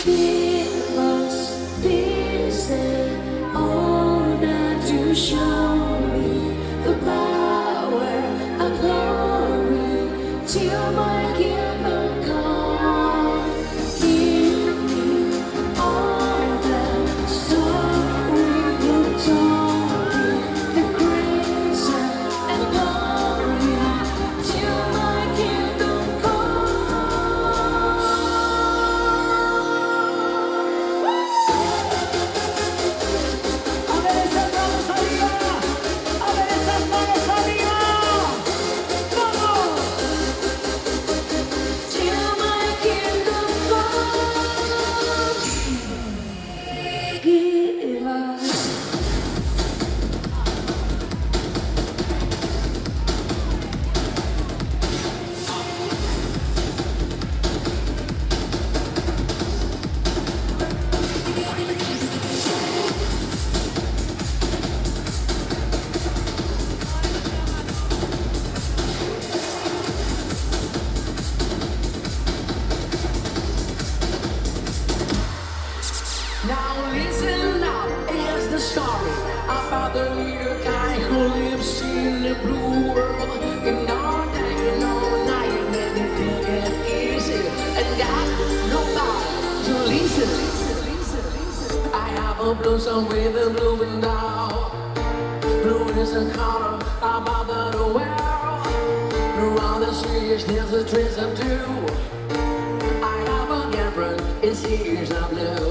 Give us this day all that you show me, the power and glory till my kingdom come. Give me all that story you told me, the grace and glory till my kingdom come. A ver esas manos arriba, a ver esas manos arriba. Vamos. Till my kingdom come. Give us. Now listen up, here's the story about the little guy who lives in a blue world. And all day and all night, and then he take it easy and got nobody to listen. I have a blue song with a blue window. Blue is a color about the world. Around the streets, there's a trace of blue. I have a girlfriend, and she's a blue.